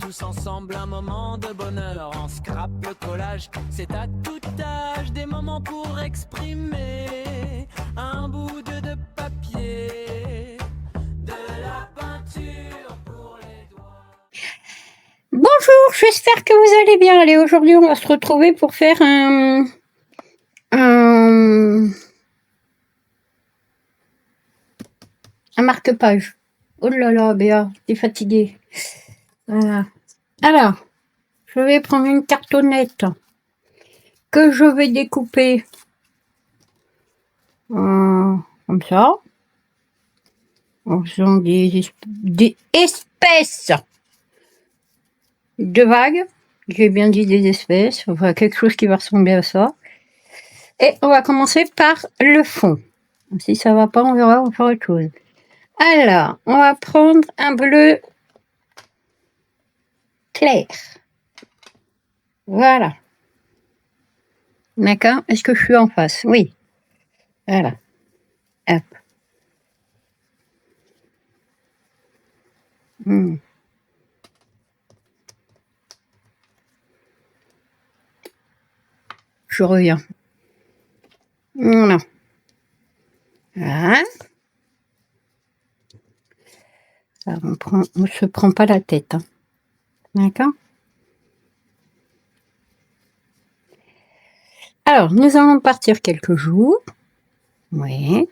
tous ensemble un moment de bonheur. En scrap le collage, c'est à tout âge des moments pour exprimer un bout de papier, de la peinture pour les doigts. Bonjour, j'espère que vous allez bien. Allez, aujourd'hui on va se retrouver pour faire un marque-page. Oh là là, Béa, t'es fatiguée. Voilà. Alors, je vais prendre une cartonnette que je vais découper comme ça, en faisant des espèces de vagues. J'ai bien dit des espèces, enfin quelque chose qui va ressembler à ça. Et on va commencer par le fond. Si ça va pas, on verra, on fera autre chose. Alors, on va prendre un bleu clair. Voilà. D'accord? Est-ce que je suis en face? Oui. Voilà. Hop. Je reviens. Voilà. Voilà. Alors, on se prend pas la tête. Hein. D'accord? Alors, nous allons partir quelques jours. Oui.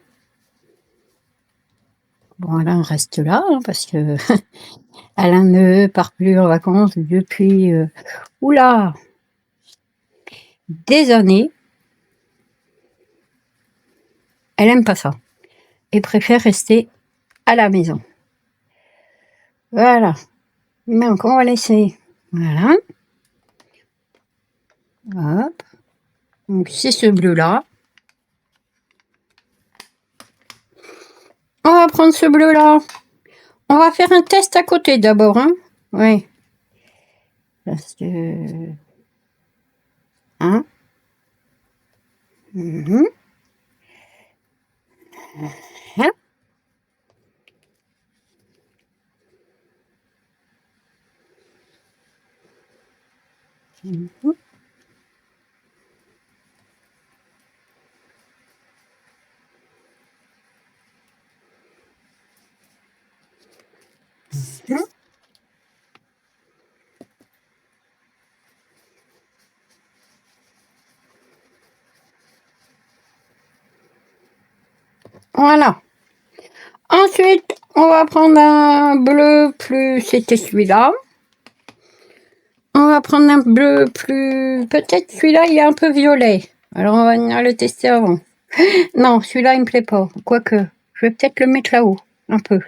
Bon, Alain reste là, hein, parce que Alain ne part plus en vacances depuis, oula, des années. Elle aime pas ça. Et préfère rester à la maison. Voilà. Donc, on va laisser. Voilà. Hop. Donc, c'est ce bleu-là. On va prendre ce bleu-là. On va faire un test à côté d'abord, hein. Oui. Parce que... Hein. Hein. Voilà. Ensuite, on va prendre un bleu plus... C'était celui-là. On va prendre un bleu plus... Peut-être celui-là, il est un peu violet. Alors, on va venir le tester avant. Non, celui-là, il me plaît pas. Quoique, je vais peut-être le mettre là-haut. Un peu.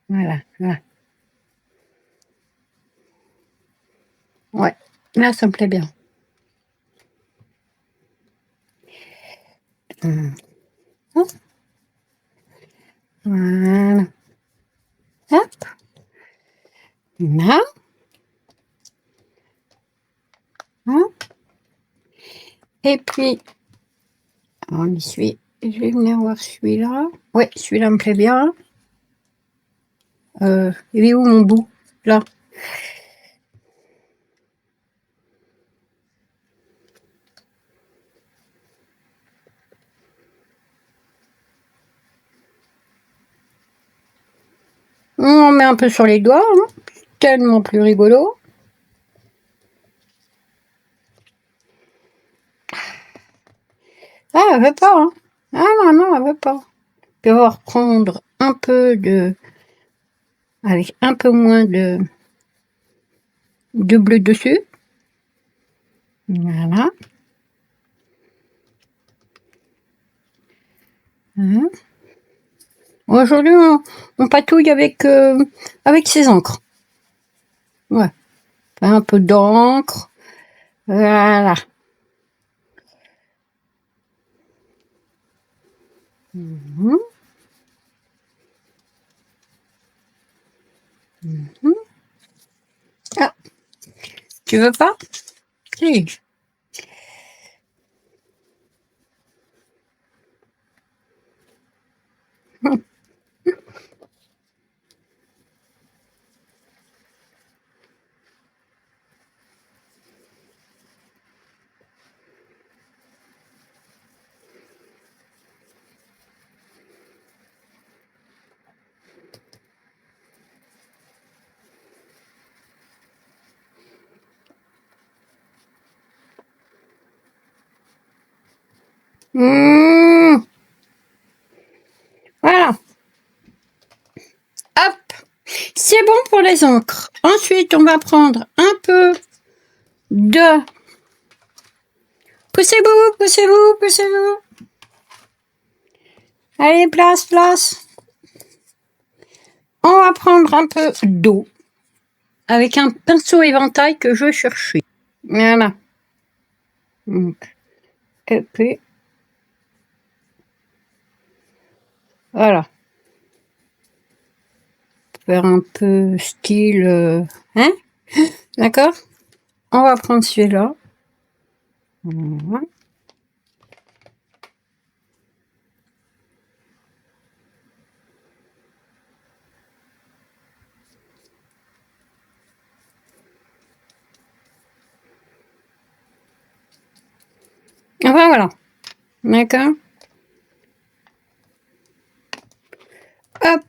Voilà, là. Ouais, là, ça me plaît bien. Hop. Voilà. Hop. Là. Hop. Et puis, on y suit. Je vais venir voir celui-là. Ouais, celui-là me plaît bien. Il est où mon bout? Là. On met un peu sur les doigts. Hein. Tellement plus rigolo. Ah, elle veut pas. Hein. Ah non, non, elle veut pas. Je vais reprendre un peu de... Avec un peu moins de bleu dessus. Voilà. Hein. Aujourd'hui, on patouille avec ces encres. Ouais. Un peu d'encre. Voilà. Ah. Tu veux pas? Si. pour les encres. Ensuite, on va prendre un peu de... Poussez-vous, poussez-vous, poussez-vous. Allez, place, place. On va prendre un peu d'eau avec un pinceau éventail que je cherchais. Voilà. Donc, et puis, voilà. Faire un peu style... hein? D'accord? On va prendre celui-là. Voilà. Enfin voilà. D'accord? Hop,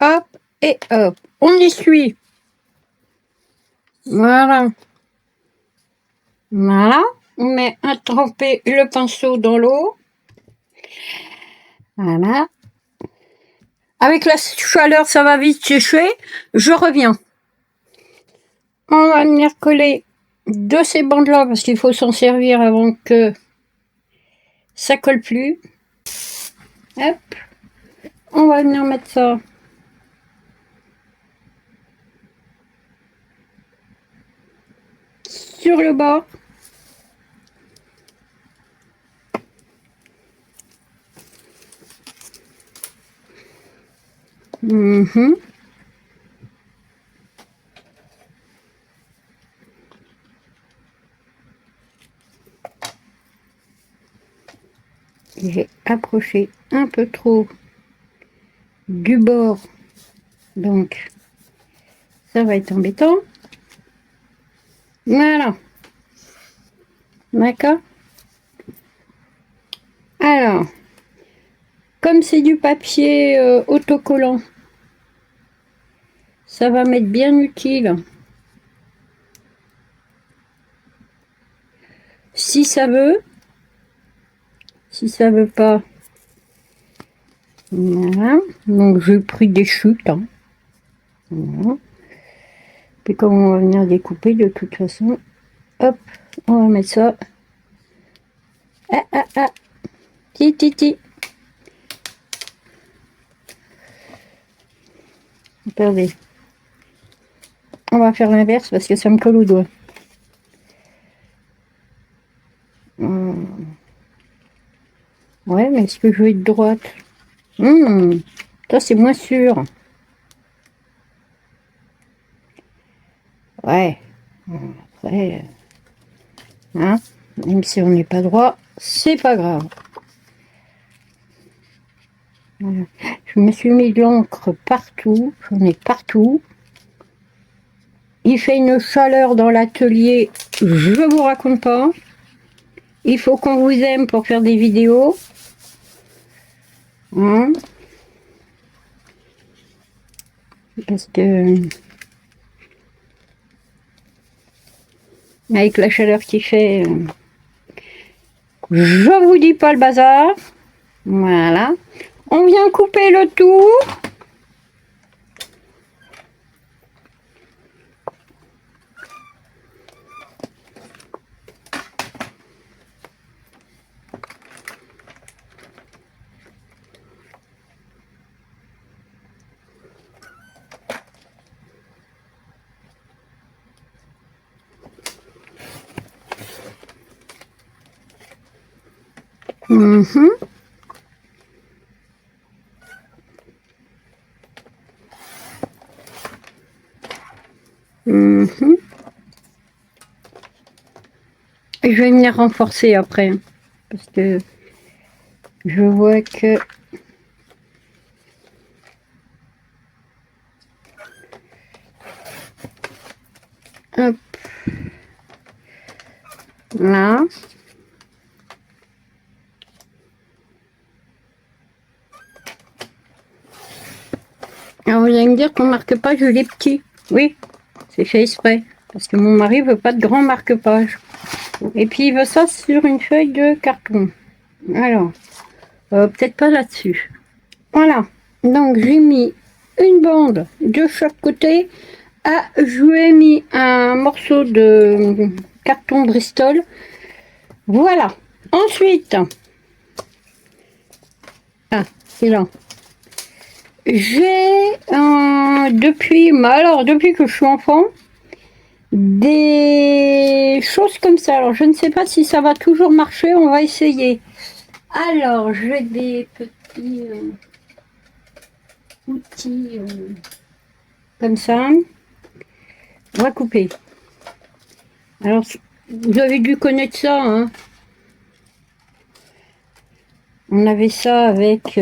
hop et hop. On essuie. Voilà. Voilà. On met à tremper le pinceau dans l'eau. Voilà. Avec la chaleur, ça va vite sécher. Je reviens. On va venir coller de ces bandes-là parce qu'il faut s'en servir avant que ça colle plus. Hop. On va venir mettre ça sur le bord. J'ai approché un peu trop du bord, donc ça va être embêtant. Voilà. D'accord. Alors, comme c'est du papier autocollant, ça va m'être bien utile. Si ça veut pas. Voilà. Donc j'ai pris des chutes. Hein. Voilà. Puis comme on va venir découper de toute façon, hop, on va mettre ça. Ah ah ah. Ti ti ti. Attendez. On va faire l'inverse parce que ça me colle au doigt. Ouais, mais est-ce que je vais être droite? Ça, c'est moins sûr. Ouais. Après, hein, même si on n'est pas droit, c'est pas grave. Voilà. Je me suis mis de l'encre partout. J'en ai partout. Il fait une chaleur dans l'atelier, je vous raconte pas. Il faut qu'on vous aime pour faire des vidéos. Hein? Parce que avec la chaleur qu'il fait, je vous dis pas le bazar. Voilà. On vient couper le tout. Et je vais venir renforcer après, hein, parce que je vois que hop là. Alors vous allez me dire qu'on marque pas, je les petits. Oui, c'est fait exprès. Parce que mon mari veut pas de grand marque-page. Et puis il veut ça sur une feuille de carton. Alors, peut-être pas là-dessus. Voilà. Donc j'ai mis une bande de chaque côté Ah, je lui ai mis un morceau de carton Bristol. Voilà. Ensuite, ah, c'est là. J'ai depuis que je suis enfant, des choses comme ça. Alors, je ne sais pas si ça va toujours marcher. On va essayer. Alors, j'ai des petits outils comme ça. On va couper. Alors, vous avez dû connaître ça, hein. On avait ça avec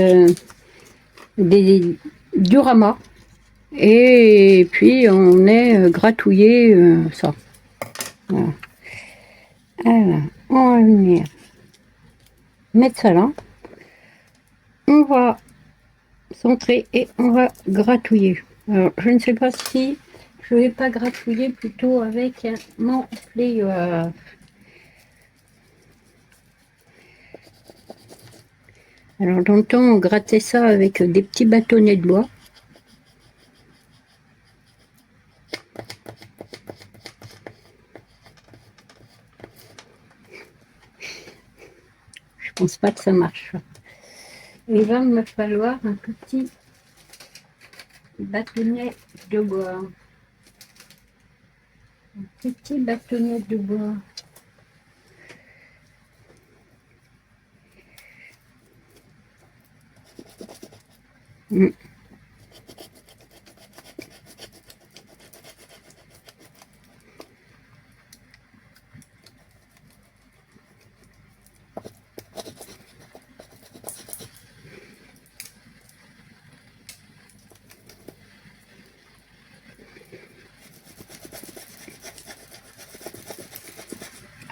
des dioramas. Et puis, on est gratouillé ça. Voilà. Alors, on va venir mettre ça là. On va centrer et on va gratouiller. Alors, je ne sais pas si je vais pas gratouiller plutôt avec mon plieur. Alors, dans le temps, on grattait ça avec des petits bâtonnets de bois. Je pense pas que ça marche. Il va me falloir un petit bâtonnet de bois. Un petit bâtonnet de bois.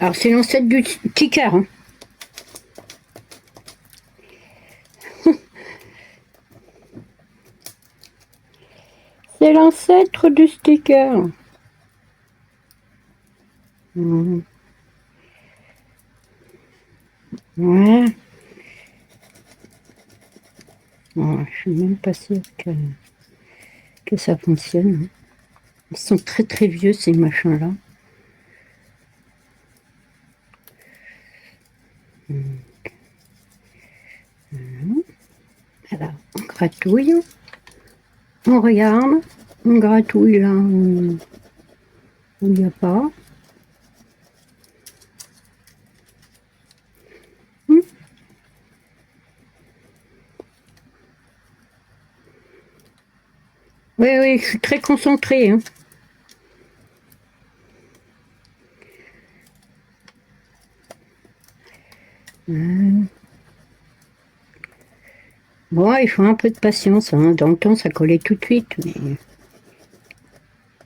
Alors, c'est l'ancêtre du sticker. Hein. C'est l'ancêtre du sticker. Ouais. Oh, je suis même pas sûre que ça fonctionne. Ils sont très très vieux ces machins-là. Alors, on gratouille, on regarde, on gratouille là où il n'y a pas. Oui, oui, je suis très concentrée. Hein. Bon, il faut un peu de patience. Hein. Dans le temps, ça collait tout de suite. Mais...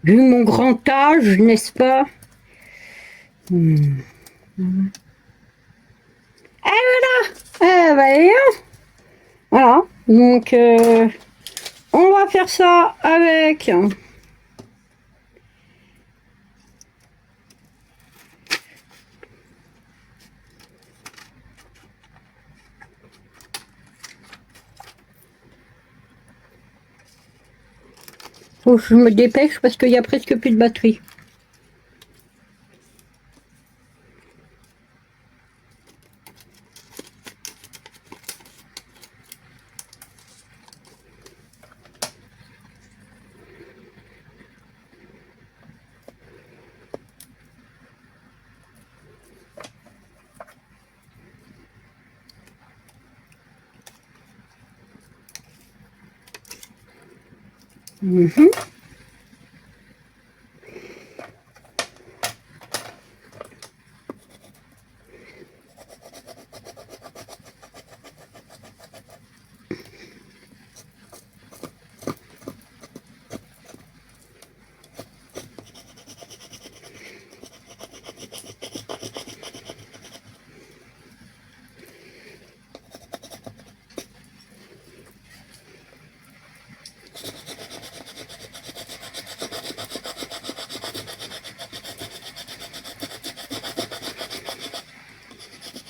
vu mon grand âge, n'est-ce pas? Et voilà. Eh ben, voilà. Donc, on va faire ça avec... Faut que je me dépêche parce qu'il y a presque plus de batterie.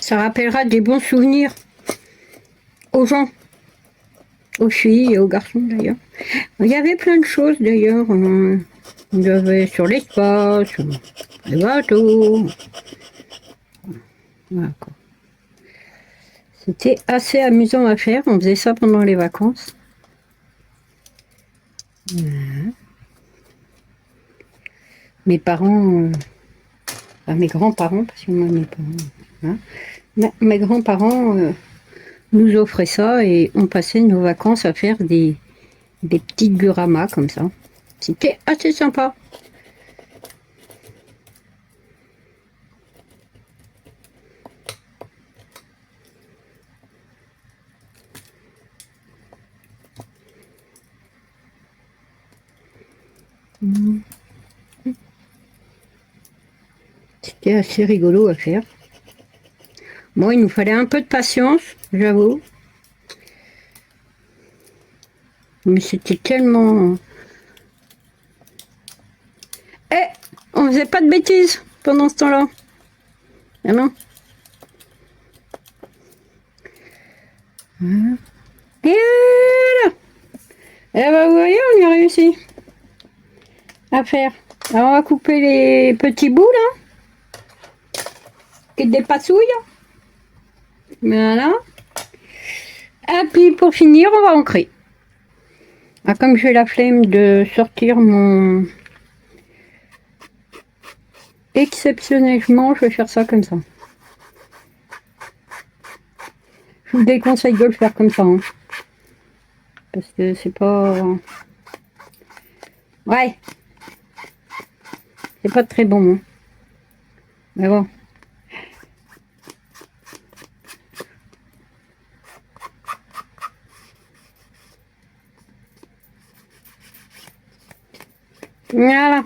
Ça rappellera des bons souvenirs aux gens, aux filles et aux garçons d'ailleurs. Il y avait plein de choses d'ailleurs. Il y avait sur l'espace, les bateaux. Voilà, quoi. C'était assez amusant à faire. On faisait ça pendant les vacances. Voilà. Mes parents, enfin, mes grands-parents, parce que moi mes parents, hein, mes grands-parents nous offraient ça et on passait nos vacances à faire des petits dioramas comme ça. C'était assez sympa. C'était assez rigolo à faire. Bon, il nous fallait un peu de patience, j'avoue. Mais c'était tellement... Eh, on faisait pas de bêtises pendant ce temps-là. Ah non. Voilà. Et voilà. Eh ben, vous voyez, on y a réussi à faire. Alors, on va couper les petits bouts, là. Des passouilles. Voilà. Et puis, pour finir, on va ancrer. Ah, comme j'ai la flemme de sortir mon... Exceptionnellement, je vais faire ça comme ça. Je vous déconseille de le faire comme ça. Hein. Parce que c'est pas... Ouais. C'est pas très bon. Hein. Mais bon. Voilà.